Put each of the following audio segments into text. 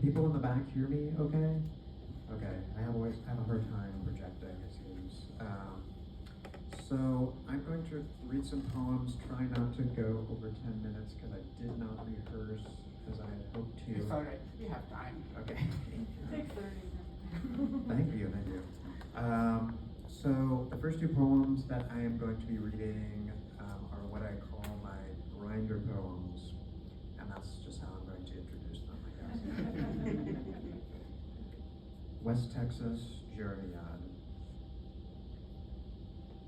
people in the back hear me okay? Okay, I have a hard time projecting, it seems. So I'm going to read some poems, try not to go over 10 minutes because I did not rehearse as I had hoped to. It's all right, we have time. Okay. 6:30. Thank you. So the first two poems that I am going to be reading are what I call my grinder poems, and that's just how I'm going to introduce them, I guess. West Texas, Jeremiad.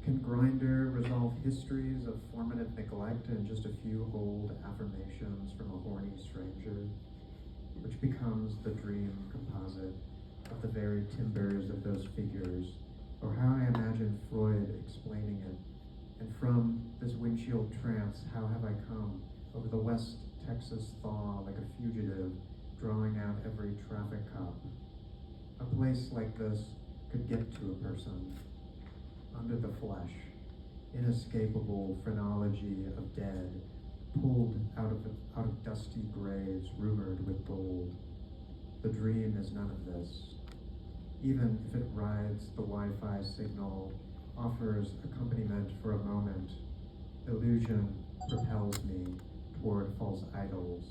Can Grinder resolve histories of formative neglect and just a few old affirmations from a horny stranger, which becomes the dream composite of the very timbers of those figures, or how I imagine Freud explaining it, and from this windshield trance, how have I come over the West Texas thaw like a fugitive, drawing out every traffic cop. A place like this could get to a person, under the flesh, inescapable phrenology of dead, pulled out of dusty graves rumored with gold. The dream is none of this. Even if it rides the Wi-Fi signal, offers accompaniment for a moment, illusion propels me toward false idols,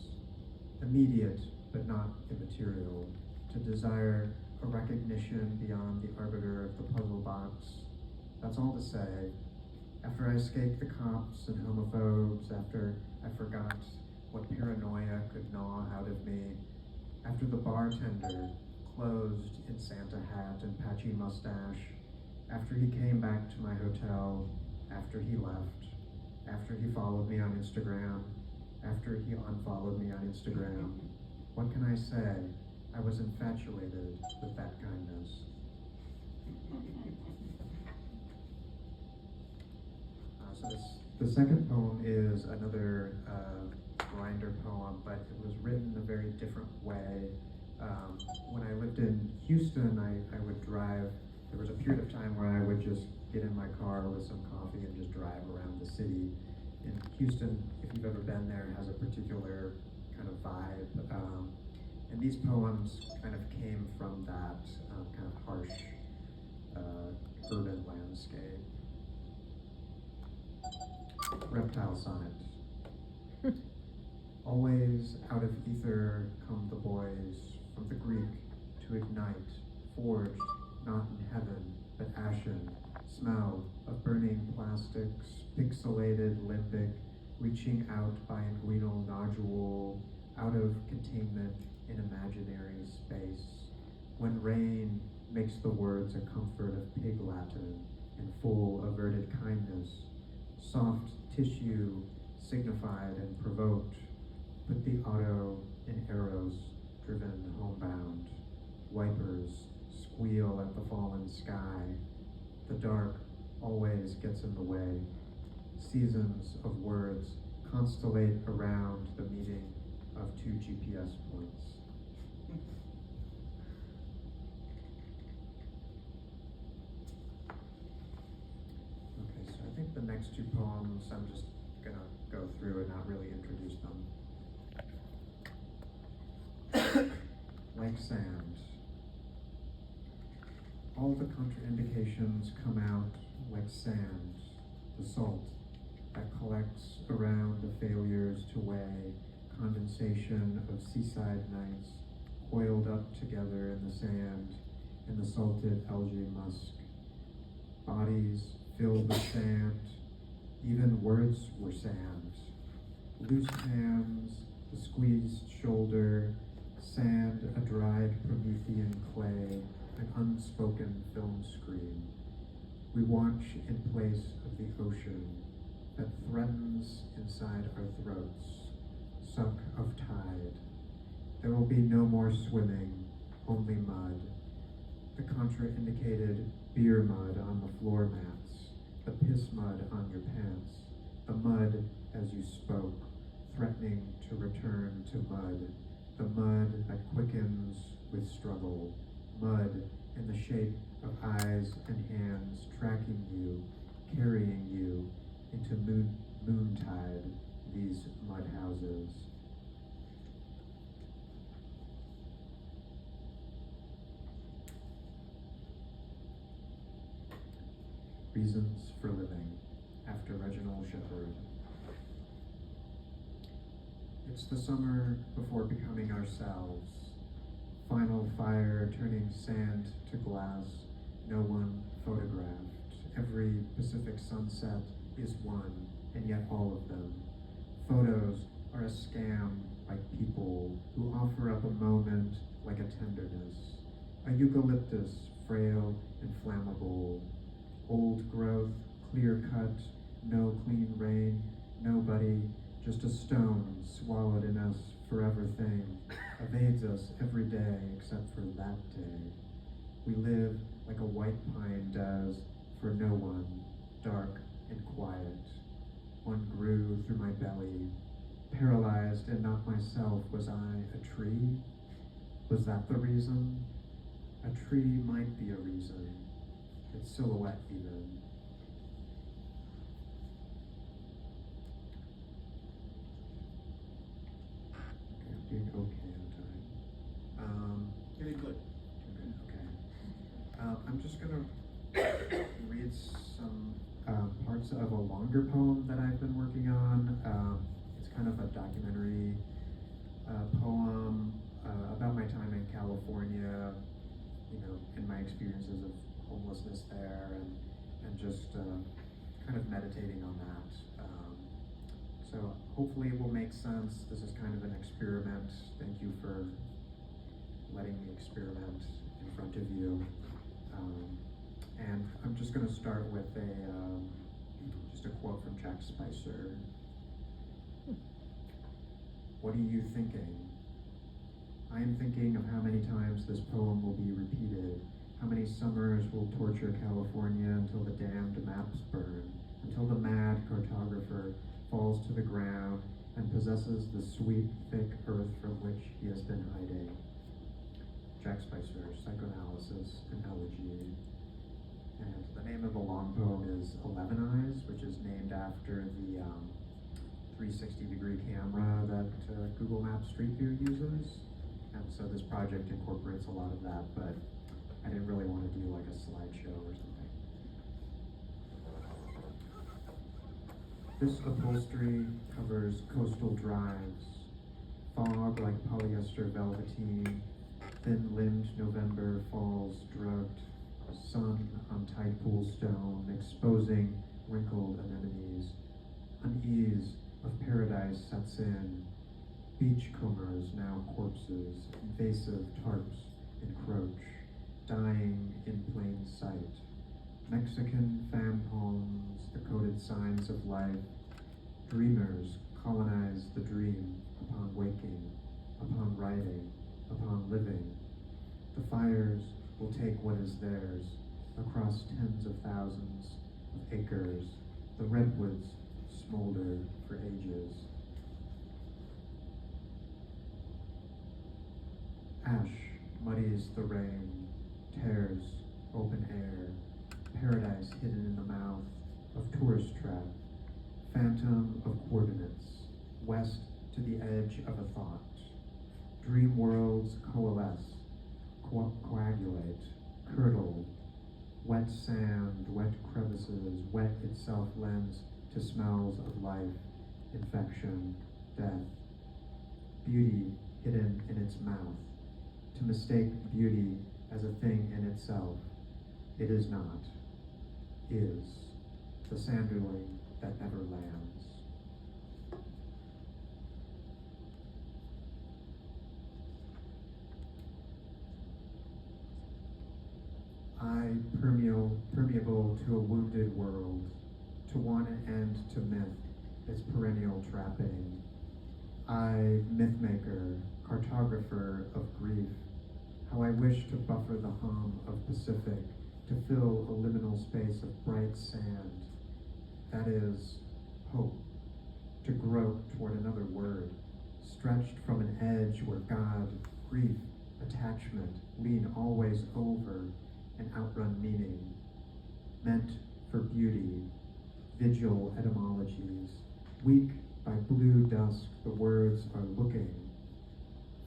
immediate but not immaterial, to desire a recognition beyond the arbiter of the puzzle box. That's all to say, after I escaped the cops and homophobes, after I forgot what paranoia could gnaw out of me, after the bartender closed in Santa hat and patchy mustache, after he came back to my hotel, after he left, after he followed me on Instagram, after he unfollowed me on Instagram, what can I say? I was infatuated with that kindness. The second poem is another grinder poem, but it was written a very different way. When I lived in Houston, I would drive. There was a period of time where I would just get in my car with some coffee and just drive around the city. In Houston, if you've ever been there, has a particular kind of vibe. And these poems kind of came from that kind of harsh urban landscape. Reptile sonnet. Always out of ether come the boys, from the Greek to ignite, forged not in heaven but ashen, smell of burning plastics, pixelated limbic, reaching out by inguinal nodule, out of containment in imaginary space. When rain makes the words a comfort of pig Latin in full averted kindness, soft tissue signified and provoked, put the auto in arrows driven homebound. Wipers squeal at the fallen sky. The dark always gets in the way. Seasons of words constellate around the meeting of two GPS points. Okay, so I think the next two poems I'm just gonna go through and not really introduce them. Like sand. All the contraindications come out like sand, the salt that collects around the failures to weigh, condensation of seaside nights, coiled up together in the sand, in the salted algae musk. Bodies filled with sand, even words were sand. Loose hands, the squeezed shoulder, sand, a dried Promethean clay, an unspoken film screen. We watch in place of the ocean that threatens inside our throats, suck of tide. There will be no more swimming, only mud. The contraindicated beer mud on the floor mats, the piss mud on your pants, the mud as you spoke, threatening to return to mud, the mud that quickens with struggle, mud in the shape of eyes and hands tracking you, carrying you into moontide, these mud houses. Reasons for Living, after Reginald Shepard. It's the summer before becoming ourselves. Final fire turning sand to glass, no one photographed. Every Pacific sunset is one, and yet all of them. Photos are a scam like people who offer up a moment like a tenderness. A eucalyptus, frail and flammable. Old growth, clear cut, no clean rain, nobody, just a stone swallowed in us forever thing, evades us every day except for that day. We live like a white pine does for no one, dark and quiet. One grew through my belly, paralyzed and not myself. Was I a tree? Was that the reason? A tree might be a reason. Its silhouette even. Okay, I'm doing okay on time. Very good. Okay. I'm just gonna read some parts of a longer poem that I've been working on. It's kind of a documentary poem about my time in California, and my experiences of homelessness there, and just kind of meditating on that. So hopefully it will make sense. This is kind of an experiment. Thank you for letting me experiment in front of you. And I'm just going to start with just a quote from Jack Spicer. What are you thinking? I am thinking of how many times this poem will be repeated, how many summers will torture California until the damned maps burn, until the mad cartographer falls to the ground and possesses the sweet, thick earth from which he has been hiding. Jack Spicer, Psychoanalysis and Elegy. And the name of the long poem is 11 Eyes, which is named after the 360-degree camera that Google Maps Street View uses. And so this project incorporates a lot of that, but I didn't really want to do like a slideshow or something. This upholstery covers coastal drives, fog like polyester velveteen, thin-limbed November falls drugged, sun on tide pool stone, exposing wrinkled anemones. Unease of paradise sets in, beachcombers now corpses, invasive tarps encroach, dying in plain sight. Mexican fan palms, the coded signs of life. Dreamers colonize the dream upon waking, upon writing, upon living. The fires will take what is theirs across tens of thousands of acres. The redwoods smolder for ages. Ash muddies the rain, tears open air, paradise hidden in the mouth of tourist trap, phantom of coordinates, west to the edge of a thought. Dream worlds coalesce, coagulate, curdle, wet sand, wet crevices, wet itself lends to smells of life, infection, death. Beauty hidden in its mouth, to mistake beauty as a thing in itself. It is not, is, the sanderling that never lands. I permeable to a wounded world, to one end to myth, its perennial trapping. I, mythmaker, cartographer of grief, how I wish to buffer the hum of Pacific, to fill a liminal space of bright sand. That is, hope, to grope toward another word, stretched from an edge where God, grief, attachment lean always over and outrun meaning, meant for beauty, vigil etymologies, weak by blue dusk the words are looking,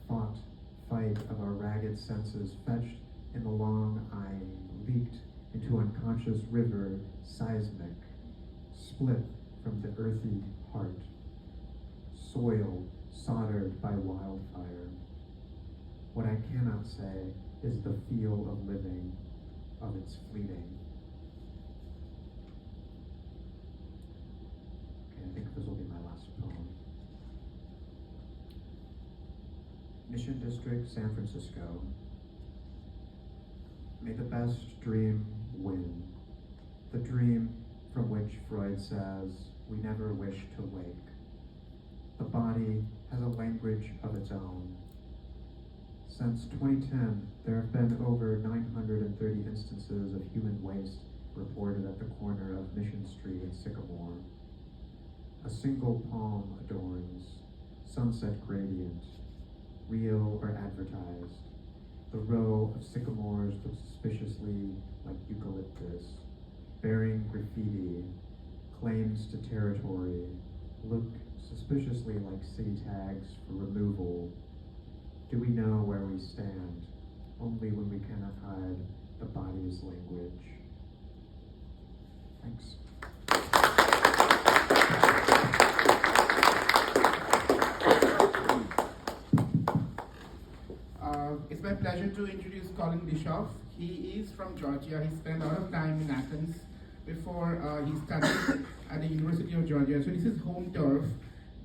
fought fight of our ragged senses fetched in the long eyeing, leaked into unconscious river seismic, split from the earthy heart, soil soldered by wildfire. What I cannot say is the feel of living, of its fleeting. Okay, I think this will be my last poem. Mission District, San Francisco. May the best dream win. The dream from which Freud says we never wish to wake. The body has a language of its own. Since 2010, there have been over 930 instances of human waste reported at the corner of Mission Street and Sycamore. A single palm adorns, sunset gradient, real or advertised. The row of sycamores look suspiciously like eucalyptus, bearing graffiti, claims to territory, look suspiciously like city tags for removal. Do we know where we stand? Only when we cannot hide the body's language. Thanks. It's my pleasure to introduce Colin Bishoff. He is from Georgia. He spent a lot of time in Athens before he studied at the University of Georgia. So this is home turf.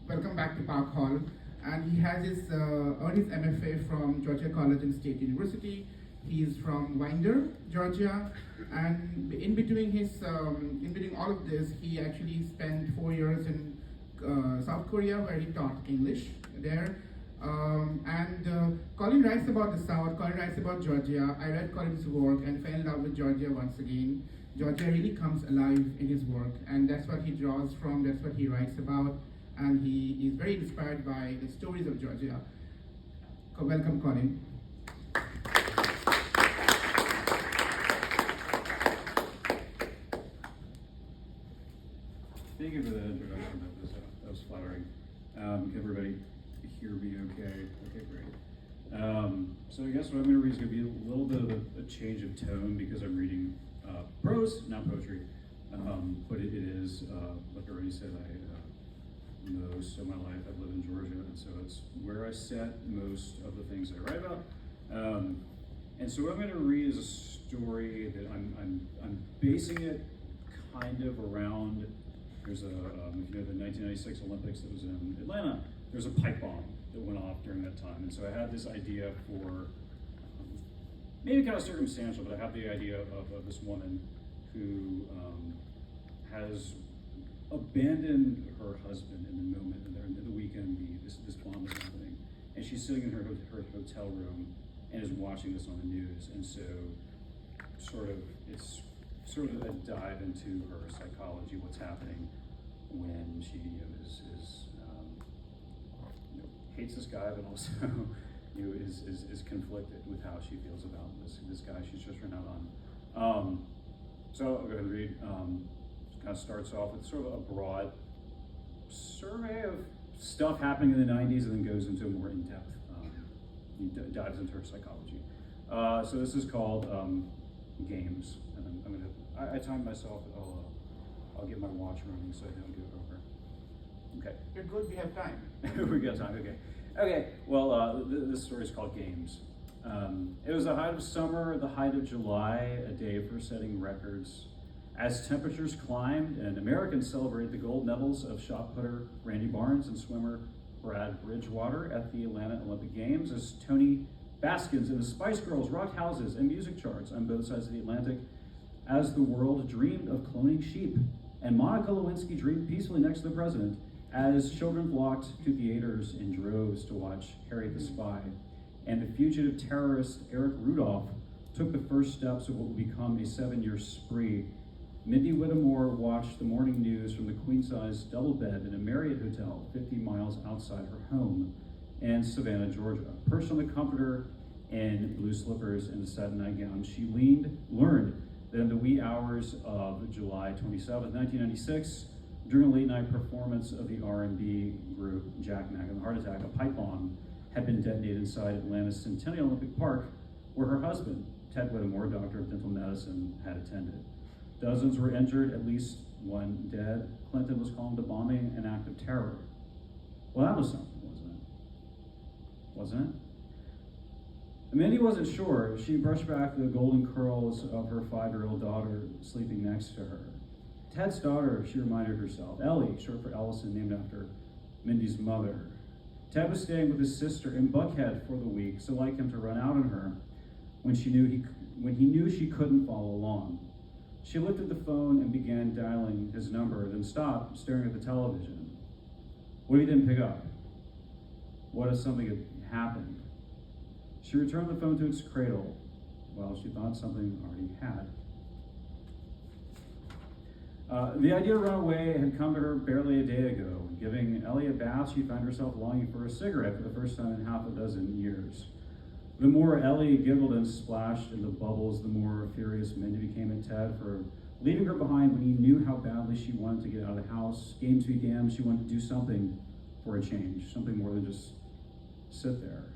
Welcome back to Park Hall. And he has earned his MFA from Georgia College and State University. He is from Winder, Georgia, and in between all of this, he actually spent 4 years in South Korea, where he taught English there. Colin writes about the South. Colin writes about Georgia. I read Colin's work and fell in love with Georgia once again. Georgia really comes alive in his work, and that's what he draws from. That's what he writes about. And he is very inspired by the stories of Georgia. Welcome, Colin. Thank you for that introduction. That was flattering. Can everybody hear me okay? Okay, great. So I guess what I'm going to read is going to be a little bit of a change of tone because I'm reading prose, not poetry. But it is, like I already said, most of my life I've lived in Georgia, and so it's where I set most of the things that I write about. And so what I'm going to read is a story that I'm basing it kind of around. There's if you know the 1996 Olympics that was in Atlanta, there's a pipe bomb that went off during that time, and so I had this idea for maybe kind of circumstantial, but I have the idea of this woman who has abandoned her husband in the moment, and in the weekend, this bomb is happening, and she's sitting in her hotel room and is watching this on the news, and so it's sort of a dive into her psychology, what's happening when she hates this guy, but also is conflicted with how she feels about this guy she's just run out on. So I'll go ahead and read. Kind of starts off with sort of a broad survey of stuff happening in the 90s and then goes into a more in-depth, dives into her psychology. So this is called Games. And I'm gonna, I timed myself, I'll get my watch running so I don't go over. Okay. You're good, we have time. We got time, okay. Okay, well, this story is called Games. It was the height of summer, the height of July, a day for setting records. As temperatures climbed and Americans celebrated the gold medals of shot putter Randy Barnes and swimmer Brad Bridgewater at the Atlanta Olympic Games, as Tony Baskins and the Spice Girls rocked houses and music charts on both sides of the Atlantic, as the world dreamed of cloning sheep, and Monica Lewinsky dreamed peacefully next to the president, as children flocked to theaters in droves to watch Harriet the Spy, and the fugitive terrorist Eric Rudolph took the first steps of what would become a 7-year spree. Mindy Whittemore watched the morning news from the queen-size double bed in a Marriott hotel 50 miles outside her home in Savannah, Georgia. Perched on the comforter in blue slippers and a satin nightgown, she learned that in the wee hours of July 27, 1996, during a late-night performance of the R&B group Jack Mack and the Heart Attack, a pipe bomb had been detonated inside Atlanta's Centennial Olympic Park, where her husband, Ted Whittemore, doctor of dental medicine, had attended. Dozens were injured, at least one dead. Clinton was calling the bombing an act of terror. Well, that was something, wasn't it? Wasn't it? Mindy wasn't sure. She brushed back the golden curls of her 5-year-old daughter sleeping next to her. Ted's daughter, she reminded herself, Ellie, short for Ellison, named after Mindy's mother. Ted was staying with his sister in Buckhead for the week, so like him to run out on her when he knew she couldn't follow along. She looked at the phone and began dialing his number, then stopped, staring at the television. What if he didn't pick up? What if something had happened? She returned the phone to its cradle. Well, she thought something already had. The idea to run away had come to her barely a day ago. Giving Ellie a bath, she found herself longing for a cigarette for the first time in half a dozen years. The more Ellie giggled and splashed in the bubbles, the more furious Mindy became at Ted for leaving her behind when he knew how badly she wanted to get out of the house. Games be damned, she wanted to do something for a change, something more than just sit there.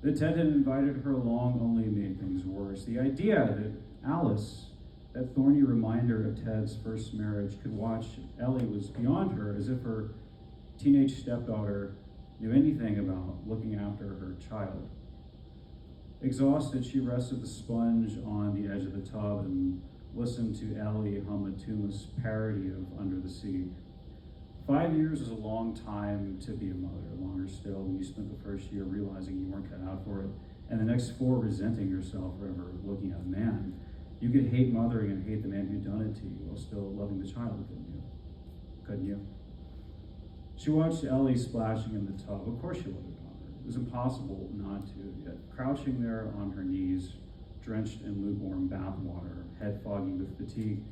That Ted had invited her along only made things worse. The idea that Alice, that thorny reminder of Ted's first marriage, could watch Ellie was beyond her, as if her teenage stepdaughter knew anything about looking after her child. Exhausted, she rested the sponge on the edge of the tub and listened to Ellie hum a tuneless parody of Under the Sea. 5 years is a long time to be a mother, longer still when you spent the first year realizing you weren't cut out for it, and the next 4 resenting yourself for ever looking at a man. You could hate mothering and hate the man who'd done it to you while still loving the child, couldn't you? Couldn't you? She watched Ellie splashing in the tub. Of course she loved her daughter. It was impossible not to, yet crouching there on her knees, drenched in lukewarm bath water, head foggy with fatigue,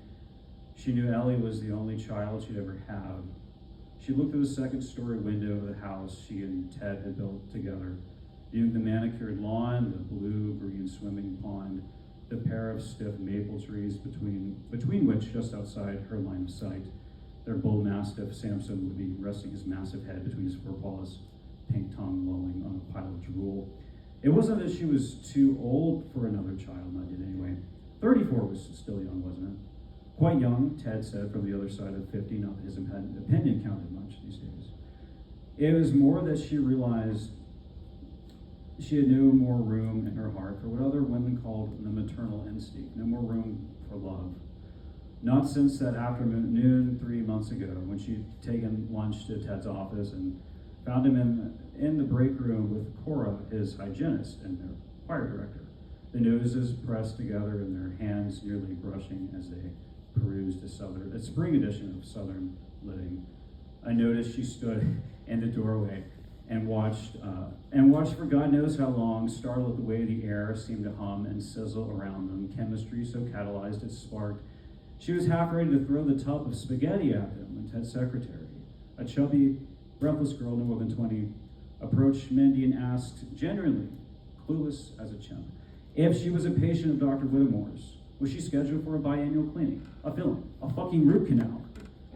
she knew Ellie was the only child she'd ever had. She looked through the second-story window of the house she and Ted had built together, viewing the manicured lawn, the blue-green swimming pond, the pair of stiff maple trees between which, just outside her line of sight, their bull mastiff Samson would be resting his massive head between his forepaws, pink tongue lolling on a pile of drool. It wasn't that she was too old for another child, not yet anyway. 34 was still young, wasn't it? Quite young, Ted said from the other side of 50, not that his opinion counted much these days. It was more that she realized she had no more room in her heart for what other women called the maternal instinct, no more room for love. Not since that afternoon 3 months ago when she'd taken lunch to Ted's office and found him in the break room with Cora, his hygienist, and their choir director, the noses pressed together and their hands nearly brushing as they perused a spring edition of Southern Living. I noticed she stood in the doorway and watched for God knows how long, startled at the way the air seemed to hum and sizzle around them, chemistry so catalyzed it sparked. She was half ready to throw the tub of spaghetti at them when Ted's secretary, a chubby, breathless girl no more than 20, approached Mindy and asked, genuinely, clueless as a chimp, if she was a patient of Dr. Whittemore's. Was she scheduled for a biannual cleaning, a filling, a fucking root canal?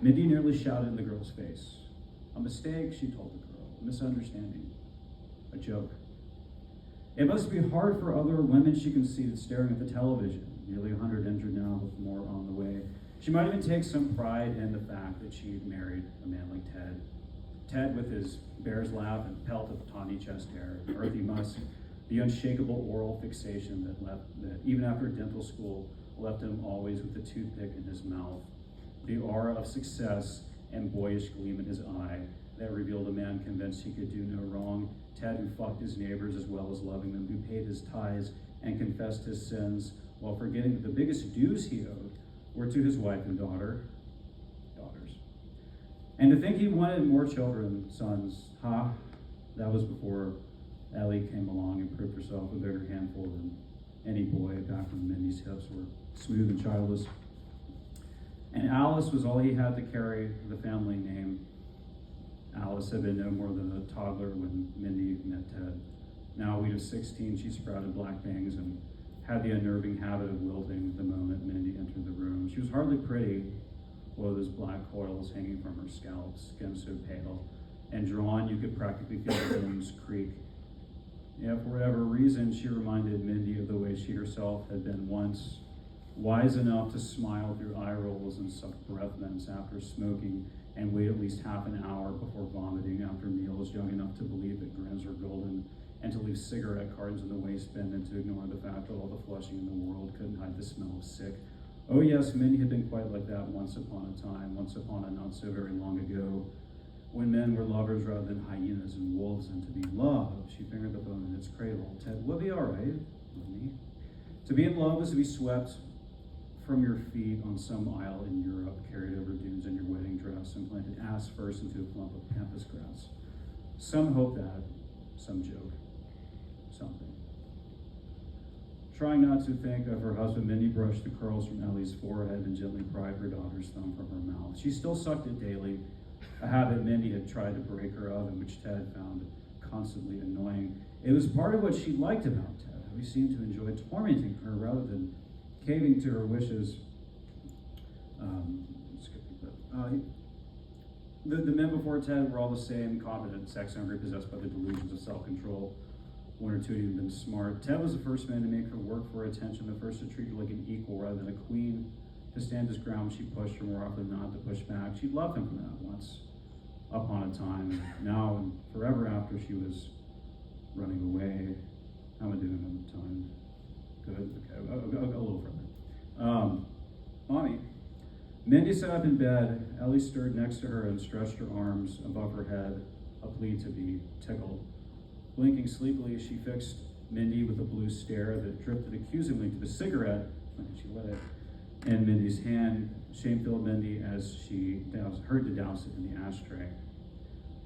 Mindy nearly shouted in the girl's face. A mistake, she told the girl, a misunderstanding, a joke. It must be hard for other women, she conceded, staring at the television. Nearly 100 injured now, with more on the way. She might even take some pride in the fact that she'd married a man like Ted. Ted with his bear's laugh and pelt of tawny chest hair, earthy musk, the unshakable oral fixation that even after dental school left him always with the toothpick in his mouth, the aura of success and boyish gleam in his eye that revealed a man convinced he could do no wrong, Ted who fucked his neighbors as well as loving them, who paid his tithes and confessed his sins while forgetting that the biggest dues he owed were to his wife and daughters. And to think he wanted more children, sons, that was before Ellie came along and proved herself a bigger handful than any boy back when Mindy's hips were smooth and childless. And Alice was all he had to carry the family name. Alice had been no more than a toddler when Mindy met Ted. Now, we'd of 16, she sprouted black bangs and had the unnerving habit of wilting the moment Mindy entered the room. She was hardly pretty, with those black coils hanging from her scalp, skin so pale and drawn you could practically feel the bones creak. Yeah, for whatever reason, she reminded Mindy of the way she herself had been once, wise enough to smile through eye rolls and suck breath mints after smoking, and wait at least half an hour before vomiting after meals, young enough to believe that grins were golden, and to leave cigarette cartons in the waistband, and to ignore the fact that all the flushing in the world couldn't hide the smell of sick. Oh yes, Mindy had been quite like that once upon a time, once upon a not so very long ago, when men were lovers rather than hyenas and wolves, and to be loved, she fingered the phone in its cradle. Ted, we'll be all right, Mindy. To be in love is to be swept from your feet on some isle in Europe, carried over dunes in your wedding dress, and planted ass first into a clump of pampas grass. Some hope that, some joke, something. Trying not to think of her husband, Mindy brushed the curls from Ellie's forehead and gently pried her daughter's thumb from her mouth. She still sucked it daily, a habit Mindy had tried to break her of and which Ted found constantly annoying. It was part of what she liked about Ted, how he seemed to enjoy tormenting her rather than caving to her wishes. The men before Ted were all the same, confident, sex-hungry, possessed by the delusions of self-control. One or two had even been smart. Ted was the first man to make her work for her attention, the first to treat her like an equal rather than a queen, to stand his ground when she pushed her, more often than not to push back. She loved him for that once upon a time. Now and forever after she was running away. How am I doing on the time? Good, okay, a little further. Mommy. Mindy sat up in bed. Ellie stirred next to her and stretched her arms above her head, a plea to be tickled. Blinking sleepily, she fixed Mindy with a blue stare that drifted accusingly to the cigarette when she lit it in Mindy's hand. Shame-filled Mindy as she heard to douse it in the ashtray.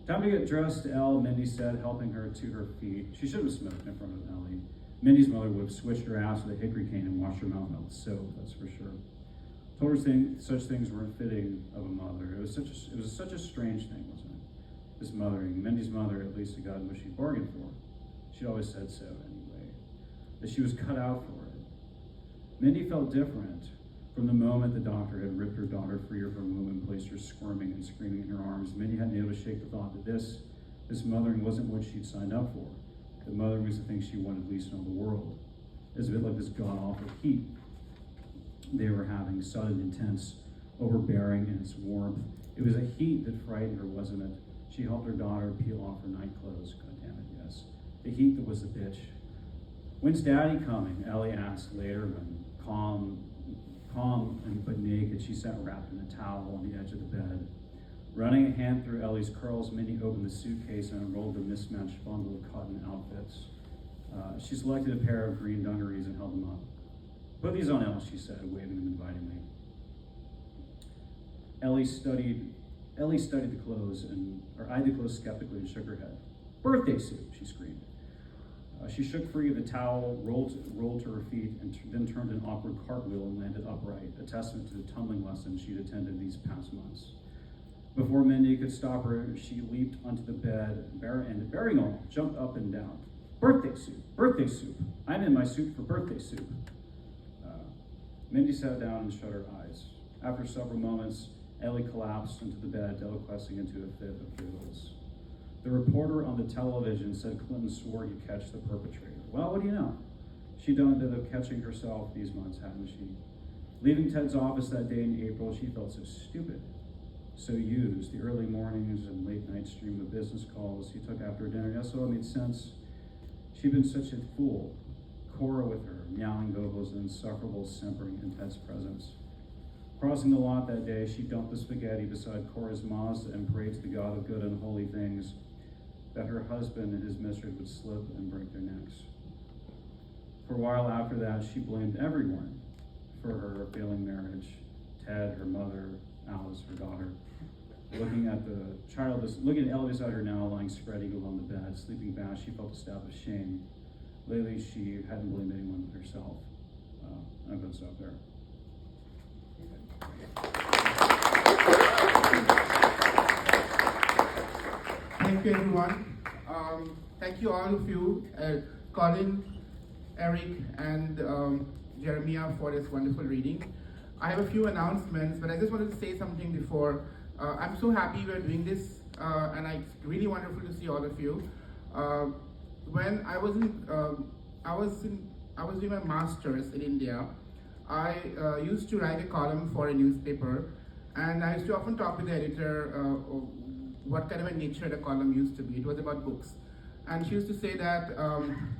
Time to get dressed, Elle, Mindy said, helping her to her feet. She should have smoked in front of Ellie. Mindy's mother would have switched her ass with a hickory cane and washed her mouth out with soap, that's for sure. Told her such things weren't fitting of a mother. It was such a strange thing, wasn't it? This mothering. Mindy's mother at least had gotten what she bargained for. She'd always said so anyway. That she was cut out for it. Mindy felt different from the moment the doctor had ripped her daughter free of her womb and placed her squirming and screaming in her arms. Mindy hadn't been able to shake the thought that this mothering wasn't what she'd signed up for. That mothering was the thing she wanted least in all the world. It was a bit like this god-awful heat they were having, sudden, intense, overbearing in its warmth. It was a heat that frightened her, wasn't it? She helped her daughter peel off her night clothes. God damn it, yes. The heat that was the bitch. When's Daddy coming? Ellie asked later when, calm but naked, she sat wrapped in a towel on the edge of the bed. Running a hand through Ellie's curls, Mindy opened the suitcase and unrolled the mismatched bundle of cotton outfits. She selected a pair of green dungarees and held them up. Put these on, Elle, she said, waving them invitingly. Ellie studied the clothes eyed the clothes skeptically and shook her head. Birthday suit, she screamed. She shook free of the towel, rolled to her feet, and then turned an awkward cartwheel and landed upright, a testament to the tumbling lessons she'd attended these past months. Before Mindy could stop her, she leaped onto the bed, and bearing all, jumped up and down. Birthday soup. I'm in my suit for birthday soup. Mindy sat down and shut her eyes. After several moments, Ellie collapsed into the bed, deliquescing into a fit of giggles. The reporter on the television said Clinton swore he'd catch the perpetrator. Well, what do you know? She'd done a bit of catching herself these months, hadn't she? Leaving Ted's office that day in April, she felt so stupid, so used. The early mornings and late night stream of business calls he took after dinner. Yes, so it made sense. She'd been such a fool. Cora with her, meowing vocals and insufferable simpering in Ted's presence. Crossing the lot that day, she dumped the spaghetti beside Cora's Mazda and prayed to the God of good and holy things that her husband and his mistress would slip and break their necks. For a while after that, she blamed everyone for her failing marriage. Ted, her mother, Alice, her daughter. Looking at Ellie beside her now, lying spread eagled on the bed, sleeping fast, she felt a stab of shame. Lately, she hadn't blamed anyone but herself. I'm going to stop there. Thank you, everyone. Thank you, all of you, Colin, Erik, and Jeremiah, for this wonderful reading. I have a few announcements, but I just wanted to say something before. I'm so happy we're doing this, and it's really wonderful to see all of you. when I was doing my master's in India, I used to write a column for a newspaper, and I used to often talk with the editor of what kind of a nature the column used to be. It was about books. And she used to say that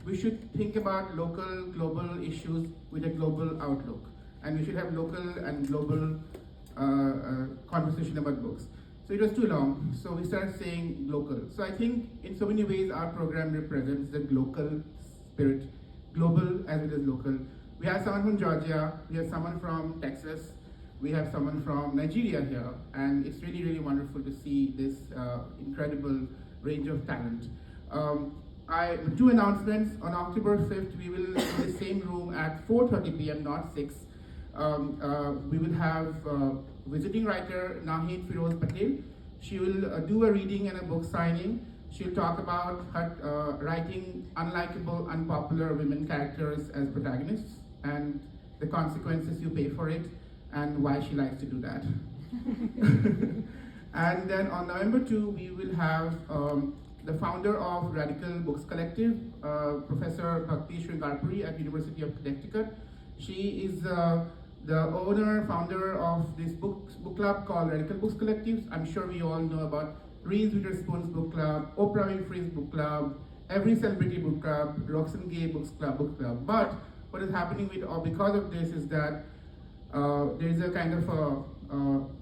we should think about local, global issues with a global outlook. And we should have local and global conversation about books. So it was too long, so we started saying local. So I think in so many ways our program represents the local spirit, global as well as local. We have someone from Georgia, we have someone from Texas, we have someone from Nigeria here, and it's really, really wonderful to see this incredible range of talent. Two announcements. On October 5th, we will, in the same room at 4:30 p.m., not 6, we will have visiting writer Nahid Firoz Patel. She will do a reading and a book signing. She'll talk about her writing unlikable, unpopular women characters as protagonists and the consequences you pay for it and why she likes to do that. And then on November 2, we will have the founder of Radical Books Collective, Professor Bhakti Sringarpuri at University of Connecticut. She is the owner, founder of this book club called Radical Books Collective. I'm sure we all know about Reese Witherspoon's book club, Oprah Winfrey's book club, every celebrity book club, Roxanne Gay book club. But what is happening with, or because of this, is that there is a kind of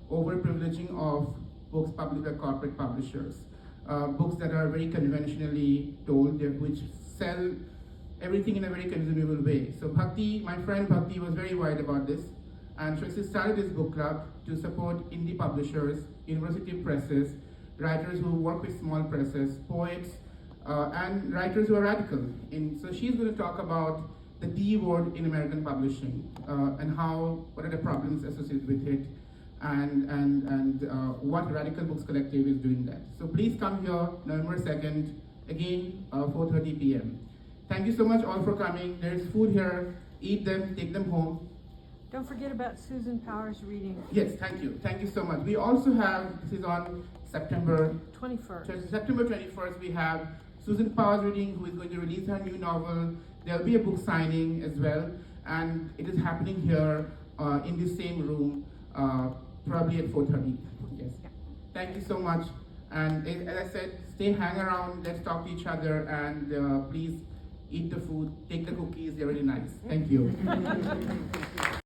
over-privileging of books published by corporate publishers. Books that are very conventionally told, which sell everything in a very consumable way. So Bhakti, my friend Bhakti, was very worried about this, and so she started this book club to support indie publishers, university presses, writers who work with small presses, poets, and writers who are radical. So she's going to talk about the D word in American publishing, and what are the problems associated with it, and what Radical Books Collective is doing that. So please come here, November 2nd, again, 4:30 p.m. Thank you so much all for coming. There's food here. Eat them, take them home. Don't forget about Susan Power's reading. Yes, thank you. Thank you so much. We also have, this is on September 21st. September 21st, we have Susan Power's reading, who is going to release her new novel. There'll be a book signing as well, and it is happening here in the same room, probably at 4:30. Yes. Thank you so much. And as I said, hang around, let's talk to each other, and please eat the food, take the cookies, they're really nice. Thank you.